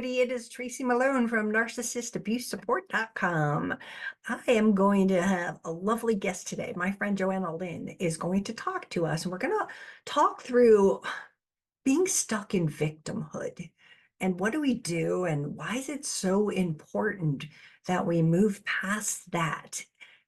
everybody. It is Tracy Malone from narcissistabusesupport.com. I am going to have a lovely guest today. My friend Johanna Lynn is going to talk to us, and we're going to talk through being stuck in victimhood. And what do we do, and why is it so important that we move past that?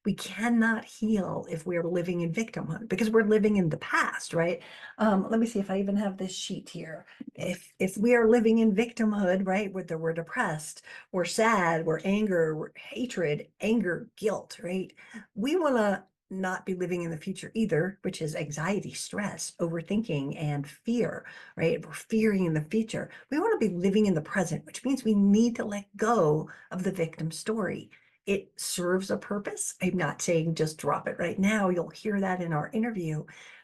We cannot heal if we are living in victimhood because we're living in the past, right? Let me see if I even have this sheet here. If we are living in victimhood, right, whether we're depressed, we're sad, we're anger, we're hatred, anger, guilt, right? We want to not be living in the future either, which is anxiety, stress, overthinking, and fear, right? We're fearing in the future. We want to be living in the present, which means we need to let go of the victim story. It serves a purpose. I'm not saying just drop it right now. You'll hear that in our interview,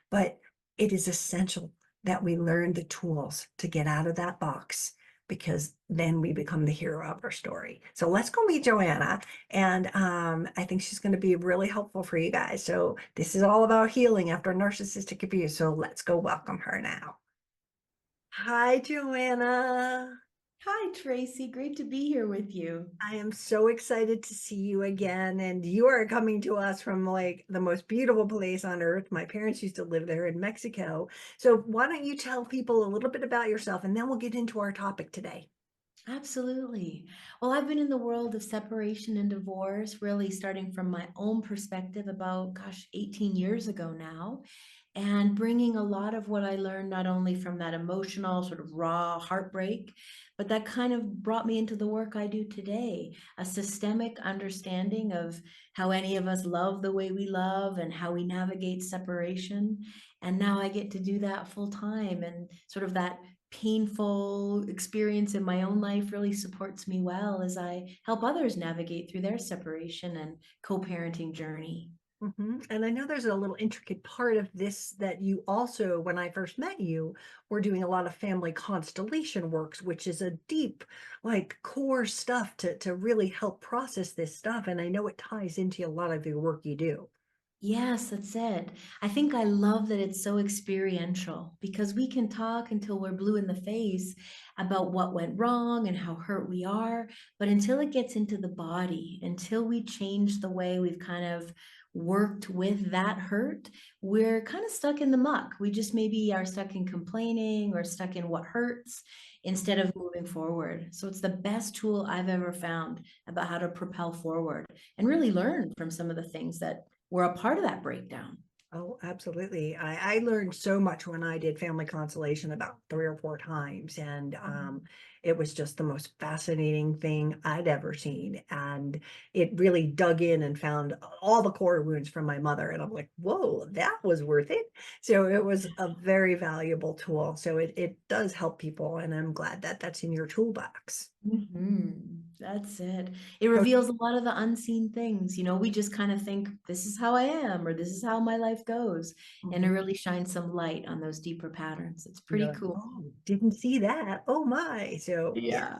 but it is essential that we learn the tools to get out of that box because then we become the hero of our story. So let's go meet Johanna. And I think she's going to be really helpful for you guys. So this is all about healing after narcissistic abuse. So let's go welcome her now. Hi, Johanna. Hi, Tracy. Great to be here with you. I am so excited to see you again. And you are coming to us from like the most beautiful place on earth. My parents used to live there in Mexico. So why don't you tell people a little bit about yourself and then we'll get into our topic today. Absolutely. Well, I've been in the world of separation and divorce, really starting from my own perspective about, 18 years ago now, and bringing a lot of what I learned not only from that emotional, sort of raw heartbreak, but that kind of brought me into the work I do today, a systemic understanding of how any of us love the way we love and how we navigate separation. And now I get to do that full time, and sort of that painful experience in my own life really supports me well as I help others navigate through their separation and co-parenting journey. And I know there's a little intricate part of this that you also, when I first met you, were doing a lot of family constellation works, which is a deep, like core stuff to really help process this stuff. And I know it ties into a lot of the work you do. Yes, that's it. I think I love that it's so experiential because we can talk until we're blue in the face about what went wrong and how hurt we are. But until it gets into the body, until we change the way we've kind of worked with that hurt, we're kind of stuck in the muck. We just maybe are stuck in complaining or stuck in what hurts instead of moving forward. So it's the best tool I've ever found about how to propel forward and really learn from some of the things that were a part of that breakdown. Oh, absolutely. I learned so much when I did family constellation about 3 or 4 times, and it was just the most fascinating thing I'd ever seen. And it really dug in and found all the core wounds from my mother. And I'm like, whoa, that was worth it. So it was a very valuable tool. So it does help people, and I'm glad that that's in your toolbox. That's it. It reveals a lot of the unseen things. We just kind of think this is how I am or this is how my life goes. And it Mhm. really shines some light on those deeper patterns. It's You're pretty like, cool. oh, didn't see that. Oh my. So yeah. Yeah.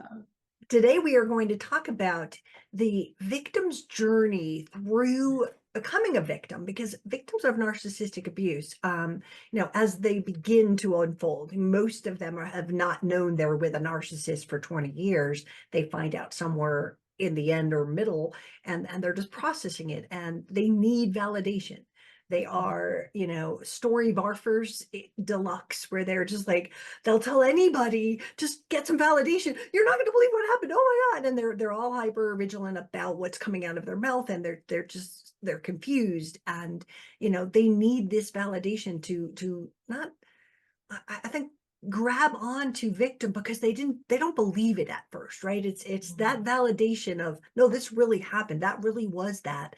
Today, we are going to talk about the victim's journey through becoming a victim, because victims of narcissistic abuse, as they begin to unfold, most of them have not known they're with a narcissist for 20 years. They find out somewhere in the end or middle, and they're just processing it, and they need validation. They are, story barfers deluxe, where they're just like, they'll tell anybody, just get some validation. You're not going to believe what happened. Oh my God. And they're all hyper vigilant about what's coming out of their mouth. And they're confused. And, they need this validation to not, I think, grab on to victim, because they don't believe it at first, right? It's that validation of, no, this really happened. That really was that,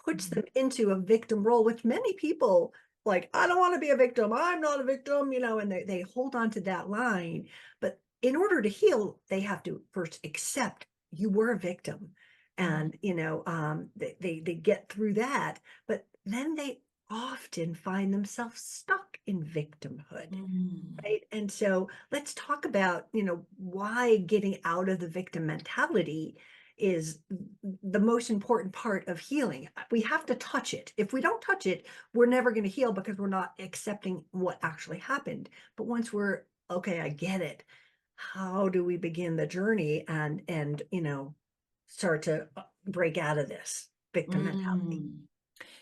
puts them into a victim role, which many people, like, I don't want to be a victim. I'm not a victim, and they hold on to that line. But in order to heal, they have to first accept you were a victim. And, they get through that, but then they often find themselves stuck in victimhood. Mm. Right. And so let's talk about, why getting out of the victim mentality is the most important part of healing. We have to touch it. If we don't touch it, we're never going to heal, because we're not accepting what actually happened. But once we're, okay, I get it. how do we begin the journey and start to break out of this victim mentality? Mm.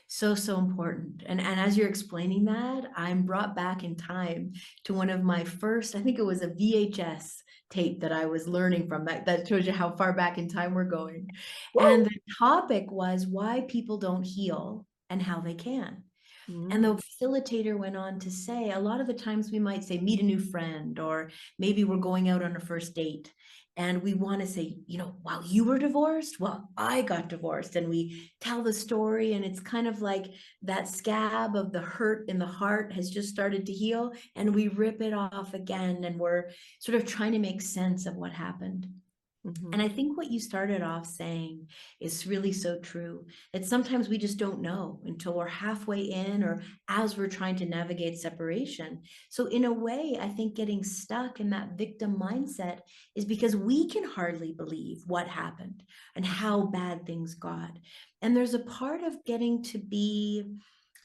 So, so important. And as you're explaining that, I'm brought back in time to one of my first, I think it was a VHS tape that I was learning from. That shows you how far back in time we're going. And Whoa. the topic was why people don't heal and how they can. And the Mm, facilitator went on to say, a lot of the times we might say, meet a new friend, or maybe we're going out on a first date. And we want to say, wow, you were divorced? Well, I got divorced. And we tell the story. And it's kind of like that scab of the hurt in the heart has just started to heal. And we rip it off again. And we're sort of trying to make sense of what happened. mhm, And I think what you started off saying is really so true, that sometimes we just don't know until we're halfway in or as we're trying to navigate separation. So, in a way, I think getting stuck in that victim mindset is because we can hardly believe what happened and how bad things got. And there's a part of getting to be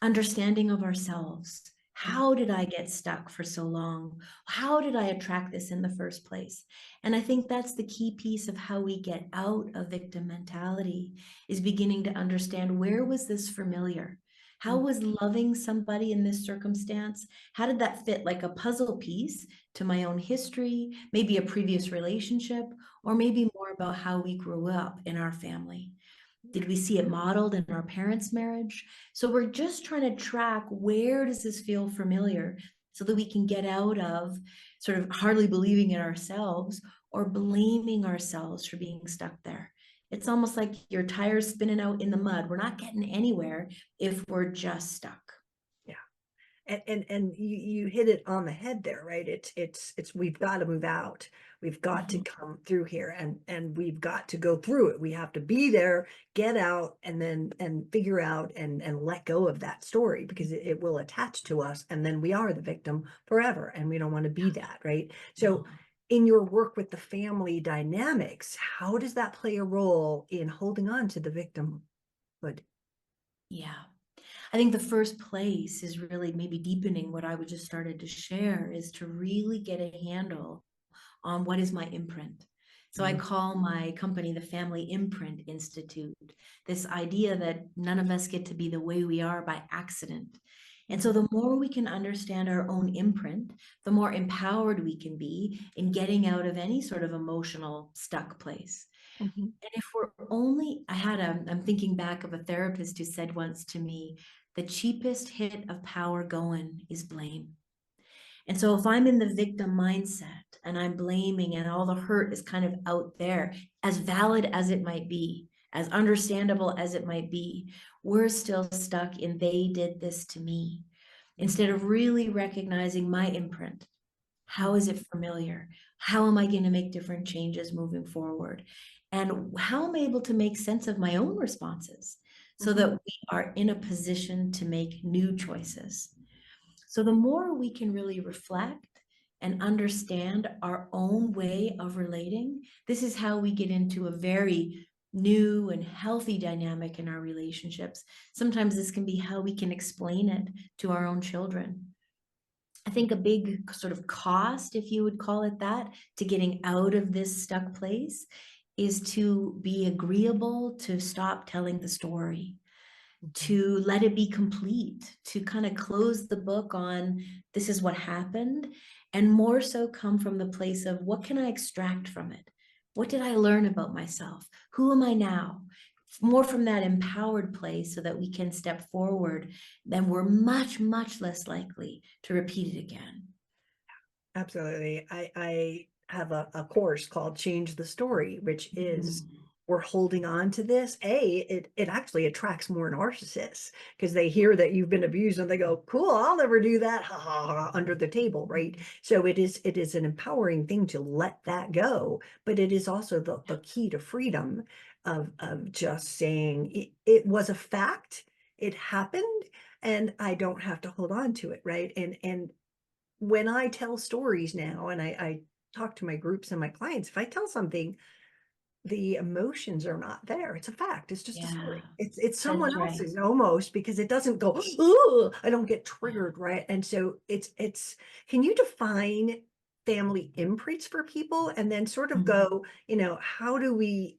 understanding of ourselves. mm, How did I get stuck for so long? How did I attract this in the first place? And I think that's the key piece of how we get out of victim mentality is beginning to understand, where was this familiar? How mm, was loving somebody in this circumstance? How did that fit like a puzzle piece to my own history, maybe a previous relationship, or maybe more about how we grew up in our family? Did we see it modeled in our parents' marriage? So we're just trying to track, where does this feel familiar, so that we can get out of sort of hardly believing in ourselves or blaming ourselves for being stuck there. It's almost like your tires spinning out in the mud. We're not getting anywhere if we're just stuck. yeah. And you hit it on the head there, right? It's we've got to move out. We've got to Mhm. come through here and we've got to go through it. We have to be there, get out, and then and figure out and let go of that story because it will attach to us and then we are the victim forever and we don't want to be that, right? So No. in your work with the family dynamics, how does that play a role in holding on to the victimhood? Yeah. I think the first place is really maybe deepening what I would just started to share, is to really get a handle on what is my imprint. So I Mm, call my company the Family Imprint Institute, this idea that none of us get to be the way we are by accident. And so mhm, the more we can understand our own imprint, the more empowered we can be in getting out of any sort of emotional stuck place. mhm, And if we're I'm thinking back of a therapist who said once to me, the cheapest hit of power going is blame. And so if I'm in the victim mindset and I'm blaming and all the hurt is kind of out there, as valid as it might be, as understandable as it might be, we're still stuck in they did this to me. mhm, Instead of really recognizing my imprint, how mhm, is it familiar? How am I going to make different changes moving forward? And how am I able to make sense of my own responses so mhm, that we are in a position to make new choices? So the more we can really reflect and understand our own way of relating, this is how we get into a very new and healthy dynamic in our relationships. Sometimes this can be how we can explain it to our own children. I think a big sort of cost, if you would call it that, to getting out of this stuck place is to be agreeable to stop telling the story, mhm, to let it be complete, to kind of close the book on this is what happened, and more so come from the place of, what can I extract from it? What did I learn about myself? Who am I now? More from that empowered place so that we can step forward, then we're much, much less likely to repeat it again. absolutely. I have a course called Change the Story, which is Mhm. we're holding on to this. It actually attracts more narcissists because they hear that you've been abused and they go, cool, I'll never do that, ha ha ha, under the table, right? So it is an empowering thing to let that go, but it is also the key to freedom of just saying it was a fact, it happened, and I don't have to hold on to it, right? And when I tell stories now and I talk to my groups and my clients, if I tell something, the emotions are not there. It's a fact. It's just a Yeah, story. It's someone that's right. else's almost because it doesn't go, oh, I don't get triggered, right? And so it's can you define family imprints for people and then sort of Mhm. go, how do we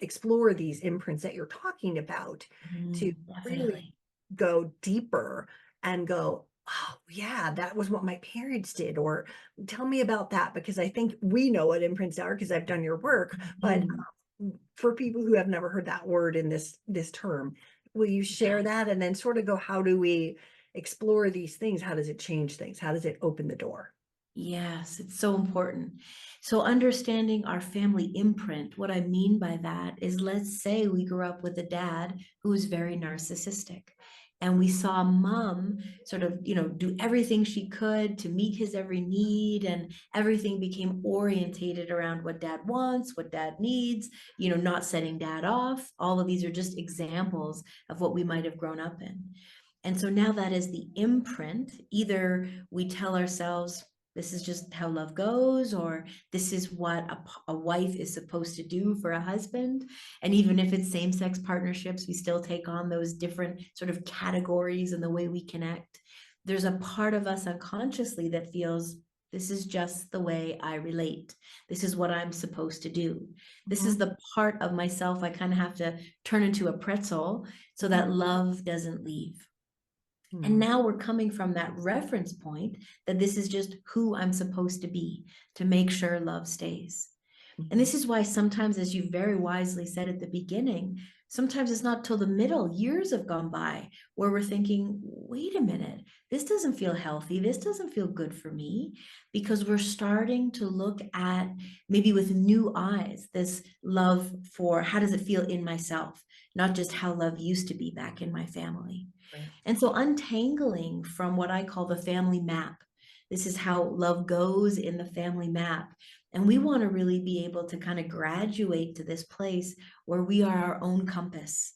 explore these imprints that you're talking about to really Definitely. go deeper and go, oh, yeah, that was what my parents did. Or tell me about that, because I think we know what imprints are because I've done your work. But Mhm. for people who have never heard that word in this term, will you share that and then sort of go, how do we explore these things? How does it change things? How does it open the door? Yes, it's so important. So understanding our family imprint, what I mean by that is, let's say we grew up with a dad who was very narcissistic, and we saw mom sort of, do everything she could to meet his every need, and everything became orientated around what dad wants, what dad needs, not setting dad off. All of these are just examples of what we might have grown up in. And so now that is the imprint. Either we tell ourselves, this is just how love goes, or this is what a wife is supposed to do for a husband. And even if it's same-sex partnerships, we still take on those different sort of categories and the way we connect. There's a part of us unconsciously that feels, this is just the way I relate. This is what I'm supposed to do. This is Mhm. the part of myself I kind of have to turn into a pretzel so that love doesn't leave. And Mhm. now we're coming from that reference point that this is just who I'm supposed to be to make sure love stays. And Mhm. this is why sometimes, as you very wisely said at the beginning, sometimes it's not till the middle, years have gone by, where we're thinking, wait a minute, this doesn't feel healthy. This doesn't feel good for me, because we're starting to look at, maybe with new eyes, this love for how does it feel in myself, not just how love used to be back in my family. Right. And so untangling from what I call the family map. This is how love goes in the family map. And we want to really be able to kind of graduate to this place where we are our own compass.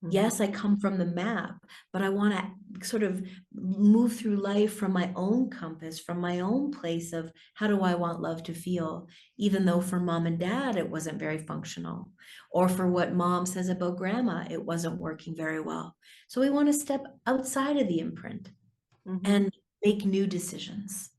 Mhm. Yes, I come from the map, but I want to sort of move through life from my own compass, from my own place of how do I want love to feel, even though for mom and dad it wasn't very functional, or for what mom says about grandma, it wasn't working very well. So we want to step outside of the imprint Mhm. and make new decisions.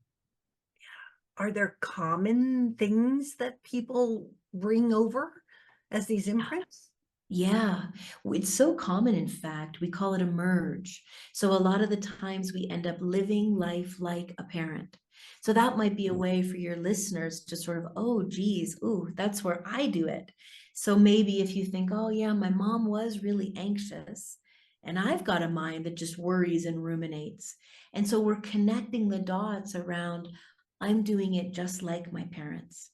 Are there common things that people bring over as these imprints? Yeah, it's so common, in fact, we call it a merge. So a lot of the times we end up living life like a parent. So that might be a way for your listeners to sort of, oh, geez, ooh, that's where I do it. So maybe if you think, oh, yeah, my mom was really anxious, and I've got a mind that just worries and ruminates. And so we're connecting the dots around, I'm doing it just like my parents,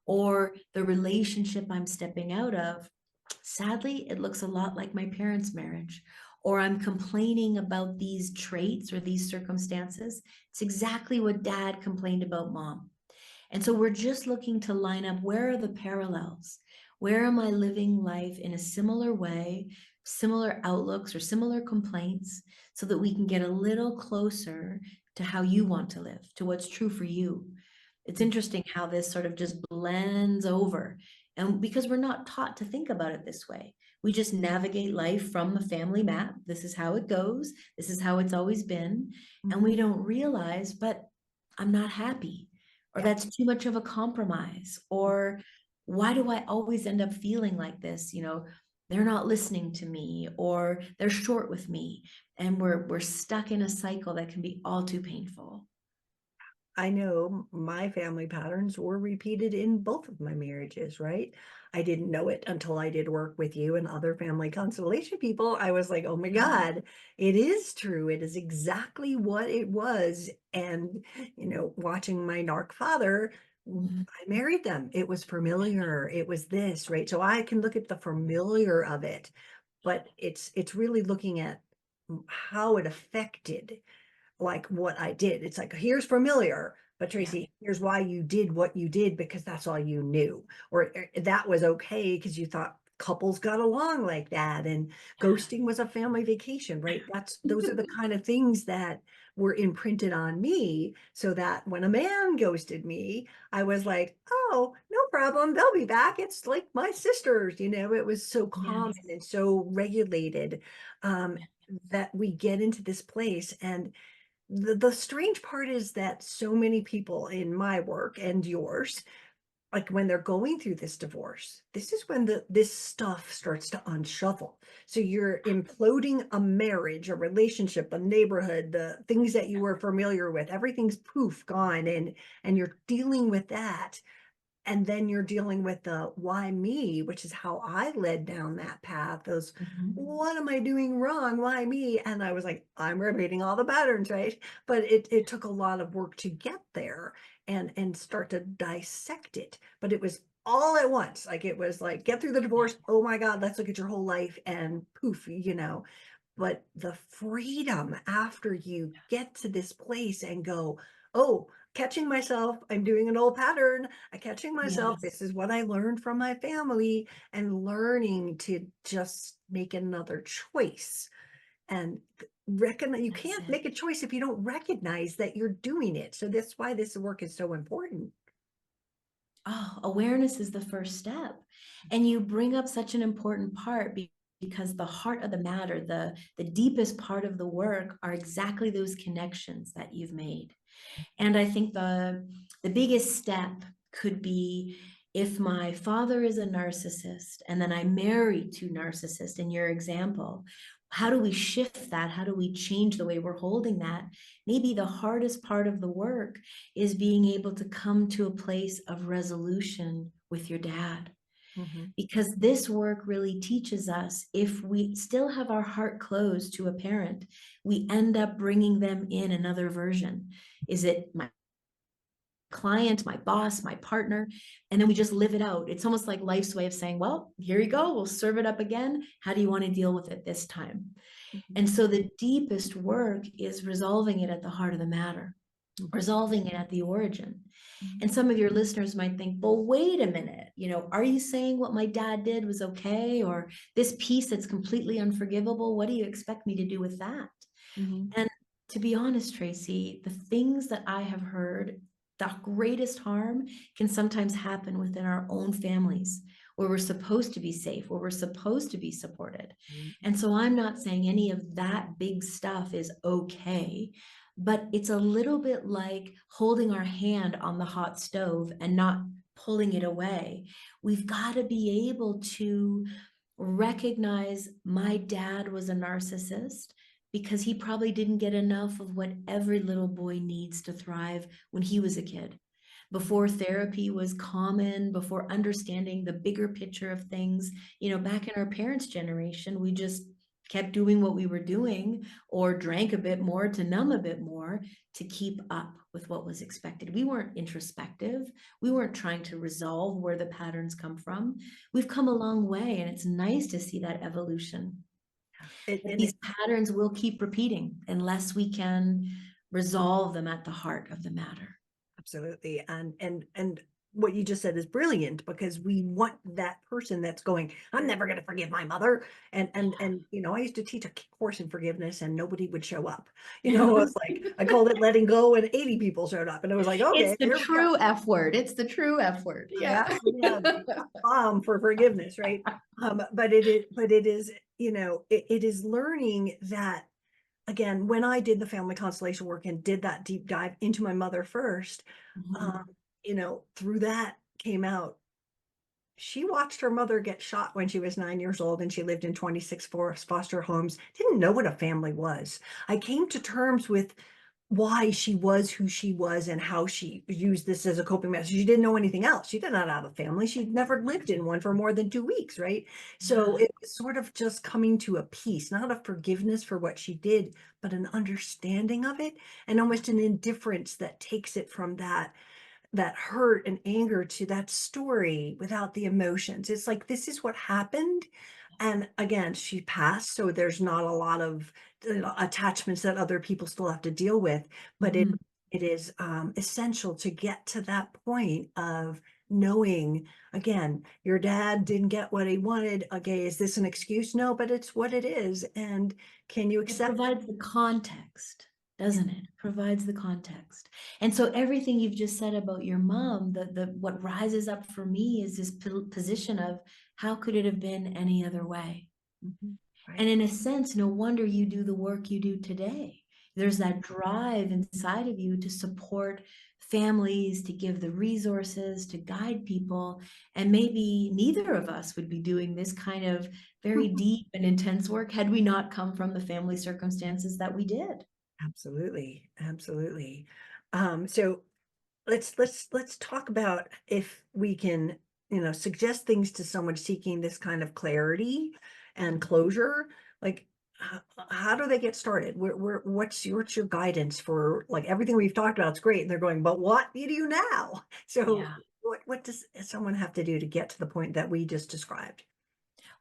or the relationship I'm stepping out of, sadly, it looks a lot like my parents' marriage. Or I'm complaining about these traits or these circumstances. It's exactly what dad complained about mom. And so we're just looking to line up, where are the parallels? Where am I living life in a similar way, similar outlooks or similar complaints, so that we can get a little closer to how you want to live, to what's true for you. It's interesting how this sort of just blends over. And because we're not taught to think about it this way, we just navigate life from the family map. This is how it goes. This is how it's always been. And we Mhm. don't realize, but I'm not happy, or Yeah. that's too much of a compromise, or why do I always end up feeling like this? They're not listening to me, or they're short with me. And we're stuck in a cycle that can be all too painful. I know my family patterns were repeated in both of my marriages, right? I didn't know it until I did work with you and other family constellation people. I was like, oh my God, it is true. It is exactly what it was. And, watching my narc father, Mhm. I married them. It was familiar. It was this, right? So I can look at the familiar of it, but it's really looking at how it affected like what I did. It's like, here's familiar, but Yeah. Tracy, here's why you did what you did because that's all you knew. Or that was okay because you thought couples got along like that. And Yeah. ghosting was a family vacation, right? Those are the kind of things that were imprinted on me so that when a man ghosted me, I was like, oh, no problem. They'll be back. It's like my sisters, it was so common Yes. and so regulated um, that we get into this place. And the strange part is that so many people in my work and yours, like when they're going through this divorce, this is when this stuff starts to unshuffle. So you're imploding a marriage, a relationship, a neighborhood, the things that you were familiar with, everything's poof gone, and you're dealing with that. And then you're dealing with the why me, which is how I led down that path. Those, Mhm. what am I doing wrong? Why me? And I was like, I'm repeating all the patterns, right? But it took a lot of work to get there and start to dissect it. But it was all at once. Like it was like, get through the Yeah. divorce. Oh my God, let's look at your whole life and poof, you know. But the freedom after you get to this place and go, oh, catching myself, I'm doing an old pattern. I catching myself. Yes. This is what I learned from my family, and learning to just make another choice. And recognize you That's can't it. make a choice if you don't recognize that you're doing it. So that's why this work is so important. Oh, awareness is the first step. And you bring up such an important part because the heart of the matter, the deepest part of the work are exactly those connections that you've made. And I think the biggest step could be if my father is a narcissist and then I marry two narcissists in your example, how do we shift that? How do we change the way we're holding that? Maybe the hardest part of the work is being able to come to a place of resolution with your dad. Mhm. Because this work really teaches us if we still have our heart closed to a parent, we end up bringing them in another version. Is it my client, my boss, my partner, and then we just live it out. It's almost like life's way of saying, well, here you go, we'll serve it up again. How do you want to deal with it this time? Mhm. And so the deepest work is resolving it at the heart of the matter, Mhm. resolving it at the origin. Mhm. And some of your listeners might think, well, wait a minute, are you saying what my dad did was okay? Or this piece that's completely unforgivable? What do you expect me to do with that? Mhm. And to be honest, Tracy, the things that I have heard, the greatest harm can sometimes happen within our own families where we're supposed to be safe, where we're supposed to be supported. Mhm. And so I'm not saying any of that big stuff is okay, but it's a little bit like holding our hand on the hot stove and not pulling it away. We've got to be able to recognize my dad was a narcissist because he probably didn't get enough of what every little boy needs to thrive when he was a kid. Before therapy was common, before understanding the bigger picture of things, back in our parents' generation, we just kept doing what we were doing or drank a bit more to numb a bit more to keep up with what was expected. We weren't introspective. We weren't trying to resolve where the patterns come from. We've come a long way, and it's nice to see that evolution. But And these patterns will keep repeating unless we can resolve them at the heart of the matter. absolutely. And what you just said is brilliant, because we want that person that's going, I'm never going to forgive my mother. And I used to teach a course in forgiveness and nobody would show up. It's like I called it letting go and 80 people showed up. And it was like, It's okay, the here we go. true F word. It's the true F word. I Yeah. actually have the bomb for forgiveness, right? But it is learning that, again, when I did the family constellation work and did that deep dive into my mother first, um, Mhm. through that came out, she watched her mother get shot when she was 9 years old, and she lived in 26 foster homes, didn't know what a family was. I came to terms with why she was who she was and how she used this as a coping mechanism. She didn't know anything else. She did not have a family. She'd never lived in one for more than 2 weeks, right? So Yeah. it was sort of just coming to a peace, not a forgiveness for what she did, but an understanding of it, and almost an indifference that takes it from that hurt and anger to that story without the emotions. It's like, this is what happened. And again, she passed, so there's not a lot of attachments that other people still have to deal with. But it Mhm. it is essential to get to that point of knowing, again, your dad didn't get what he wanted. Okay, is this an excuse? No, but it's what it is. And can you It accept provides the context, it? doesn't it? Provides the context. And so everything you've just said about your mom, the what rises up for me is this position of how could it have been any other way? Mhm. And Right. in a sense, no wonder you do the work you do today. There's that drive inside of you to support families, to give the resources, to guide people. And maybe neither of us would be doing this kind of very deep and intense work had we not come from the family circumstances that we did. Absolutely, absolutely. So let's talk about if we can, suggest things to someone seeking this kind of clarity and closure. Like, how do they get started? What's your guidance for, like, everything we've talked about is great, and they're going, but what do you do now? So Yeah. what does someone have to do to get to the point that we just described?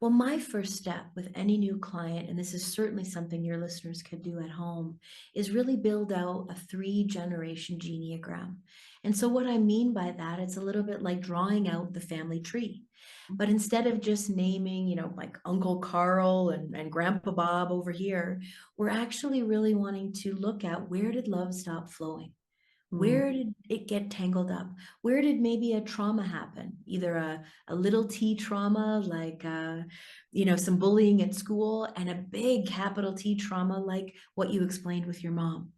Well, my first step with any new client, and this is certainly something your listeners could do at home, is really build out a 3 generation genealogram. And so, what I mean by that, it's a little bit like drawing out the family tree. But Mhm, instead of just naming, like Uncle Carl and Grandpa Bob over here, we're actually really wanting to look at where did love stop flowing? mm, Where did it get tangled up? Where did maybe a trauma happen? Either a little t trauma, like, some bullying at school, and a big capital T trauma, like what you explained with your mom.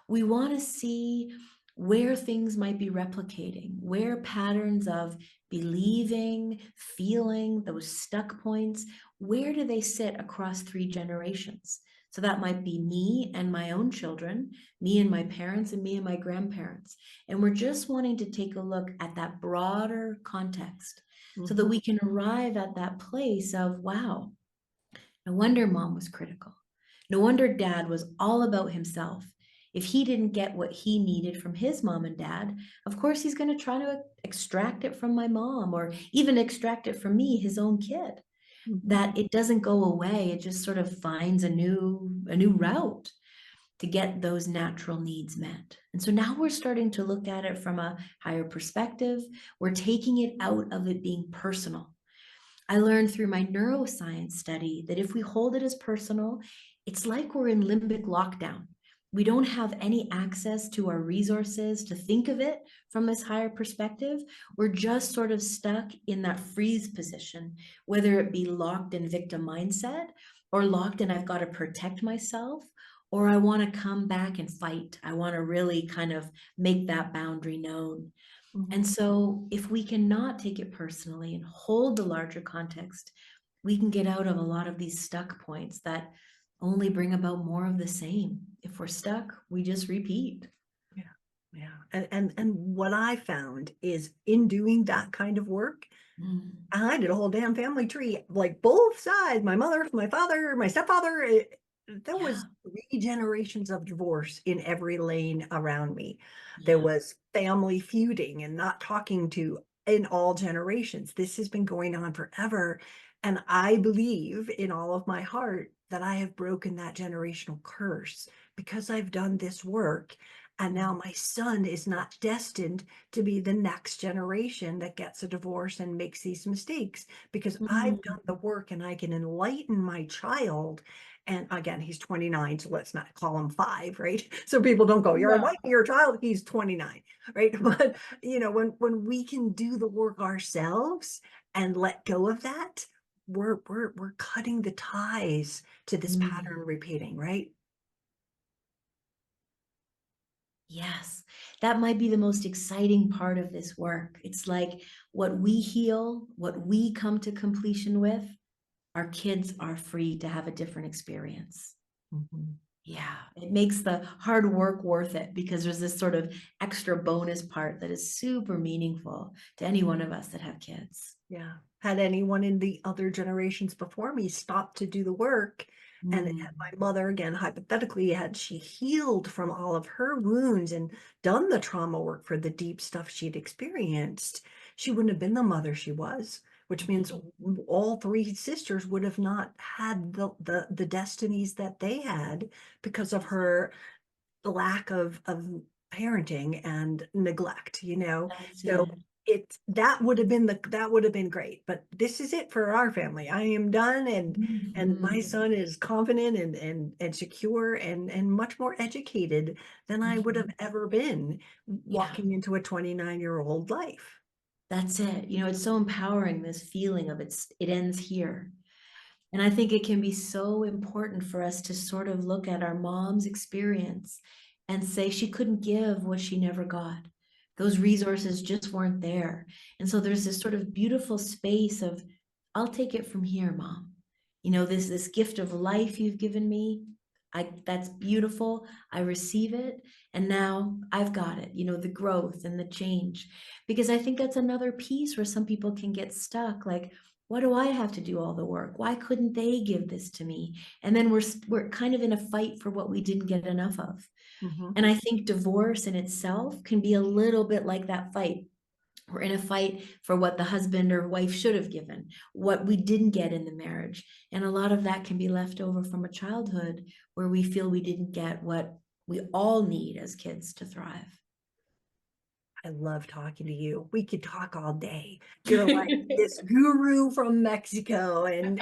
We want to see where things might be replicating, where patterns of believing, feeling, those stuck points, where do they sit across 3 generations? So that might be me and my own children, me and my parents, and me and my grandparents. And we're just wanting to take a look at that broader context so that mhm, we can arrive at that place of, wow, no wonder mom was critical. No wonder dad was all about himself. If he didn't get what he needed from his mom and dad, of course he's going to try to extract it from my mom or even extract it from me, his own kid. mhm. That it doesn't go away, it just sort of finds a new route to get those natural needs met. And so now we're starting to look at it from a higher perspective. We're taking it out of it being personal. I learned through my neuroscience study that if we hold it as personal, it's like we're in limbic lockdown. We don't have any access to our resources to think of it from this higher perspective. We're just sort of stuck in that freeze position, whether it be locked in victim mindset or locked in I've got to protect myself, or I want to come back and fight. I want to really kind of make that boundary known. And Mhm. so, if we cannot take it personally and hold the larger context, we can get out of a lot of these stuck points that only bring about more of the same. If we're stuck, we just repeat. Yeah, yeah. And what I found is, in doing that kind of work, Mm. I did a whole damn family tree, like both sides, my mother, my father, my stepfather. There was Yeah, 3 generations of divorce in every lane around me. There yeah. was family feuding and not talking to in all generations. This has been going on forever. And I believe in all of my heart that I have broken that generational curse because I've done this work. And now Mm. my son is not destined to be the next generation that gets a divorce and makes these mistakes, because I've done the Mm. work and I can enlighten my child. And again, he's 29, so let's not call him 5, right? So people don't go, you're No. enlightening your child, he's 29, right? But when we can do the work ourselves and let go of that, we're cutting the ties to this pattern Mm. repeating, right? Yes, that might be the most exciting part of this work. It's like what we heal, what we come to completion with, our kids are free to have a different experience. Mhm. Yeah, it makes the hard work worth it because there's this sort of extra bonus part that is super meaningful to any one of us that have kids. Yeah. Had anyone in the other generations before me stopped to do the work, and had Mm. my mother, again, hypothetically, had she healed from all of her wounds and done the trauma work for the deep stuff she'd experienced, she wouldn't have been the mother she was, which means Mhm. all 3 sisters would have not had the destinies that they had because of her lack of parenting and neglect. That's So it. that would have been great. But this is it for our family. I am done, and my Mhm. son is confident and secure and much more educated than I would have Mhm. ever been Yeah, walking into a 29-year-old life. that's it. It's so empowering, this feeling of it ends here. And I think it can be so important for us to sort of look at our mom's experience and say she couldn't give what she never got. Those resources just weren't there. And so there's this sort of beautiful space of, I'll take it from here, mom. You know, this gift of life you've given me. That's beautiful. I receive it. And now I've got it, you know, the growth and the change. Because I think that's another piece where some people can get stuck. Like, why do I have to do all the work? Why couldn't they give this to me? And then we're kind of in a fight for what we didn't get enough of. Mhm. And I think divorce in itself can be a little bit like that fight. We're in a fight for what the husband or wife should have given, what we didn't get in the marriage. And a lot of that can be left over from a childhood where we feel we didn't get what we all need as kids to thrive. I love talking to you. We could talk all day. You're like this guru from Mexico, and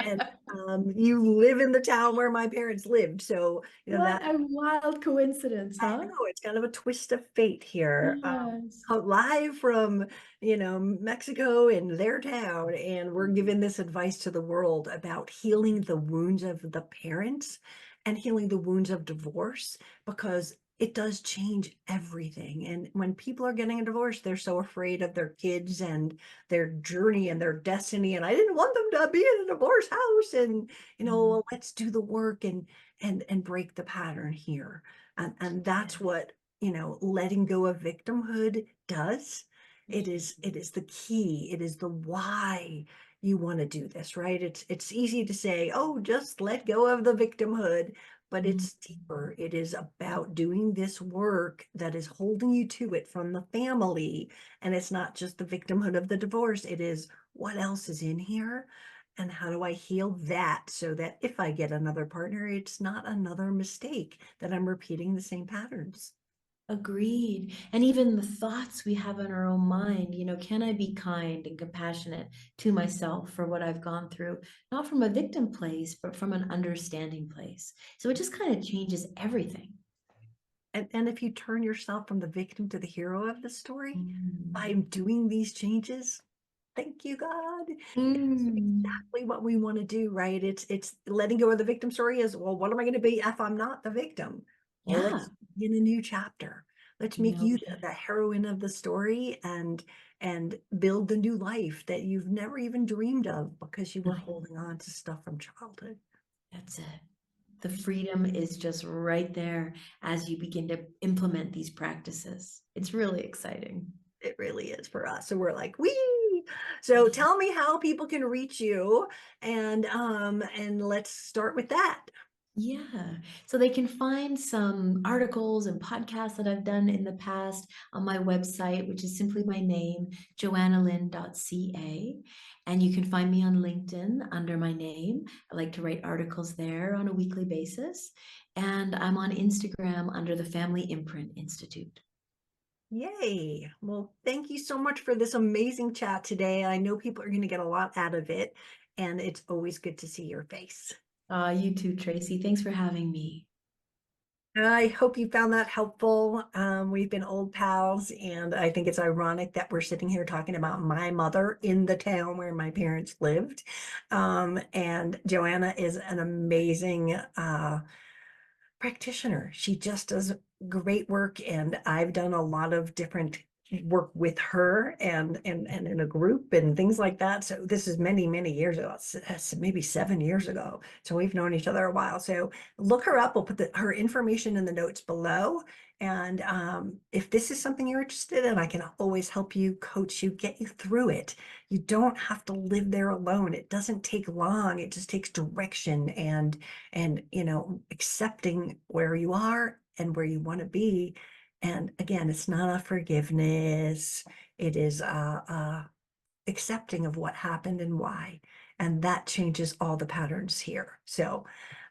you live in the town where my parents lived. So, What that a wild coincidence, I huh? know it's kind of a twist of fate here. Yes. Live from, Mexico in their town, and we're giving this advice to the world about healing the wounds of the parents and healing the wounds of divorce, because it does change everything. And when people are getting a divorce, they're so afraid of their kids and their journey and their destiny. And I didn't want them to be in a divorce house. And, Mm, well, let's do the work and break the pattern here. And that's yes. what, letting go of victimhood does. It is the key. It is the why you want to do this, right? It's easy to say, oh, just let go of the victimhood, but Mm, it's deeper. It is about doing this work that is holding you to it from the family. And it's not just the victimhood of the divorce. It is what else is in here, and how do I heal that so that if I get another partner, it's not another mistake that I'm repeating the same patterns. agreed. And even the thoughts we have in our own mind, you know, can I be kind and compassionate to myself for what I've gone through, not from a victim place, but from an understanding place. So it just kind of changes everything. And if you turn yourself from the victim to the hero of the story by Mm. doing these changes, thank you, God. It's Mm. exactly what we want to do, right? It's letting go of the victim story is, well, what am I going to be if I'm not the victim? Well, Yeah, let's begin a new chapter. Let's make no you the kidding. heroine of the story and build the new life that you've never even dreamed of because you were holding on to stuff from childhood. That's it. The freedom is just right there as you begin to implement these practices. It's really exciting. It really is for us. So we're like, wee. So tell me how people can reach you, and let's start with that. Yeah. So they can find some articles and podcasts that I've done in the past on my website, which is simply my name, johannalynn.ca. And you can find me on LinkedIn under my name. I like to write articles there on a weekly basis. And I'm on Instagram under the Family Imprint Institute. Yay. Well, thank you so much for this amazing chat today. I know people are going to get a lot out of it, and it's always good to see your face. You too, Tracy. Thanks for having me. I hope you found that helpful. We've been old pals, and I think it's ironic that we're sitting here talking about my mother in the town where my parents lived. And Joanna is an amazing practitioner. She just does great work, and I've done a lot of different work with her and in a group and things like that. So this is many, many years ago. It's maybe 7 years ago. So we've known each other a while. So look her up. We'll put her information in the notes below. And if this is something you're interested in, I can always help you, coach you, get you through it. You don't have to live there alone. It doesn't take long. It just takes direction and accepting where you are and where you want to be. And again, it's not a forgiveness. It is accepting of what happened and why. And that changes all the patterns here. So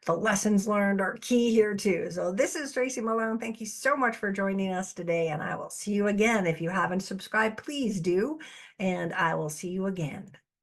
the lessons learned are key here too. So this is Tracy Malone. Thank you so much for joining us today. And I will see you again. If you haven't subscribed, please do. And I will see you again.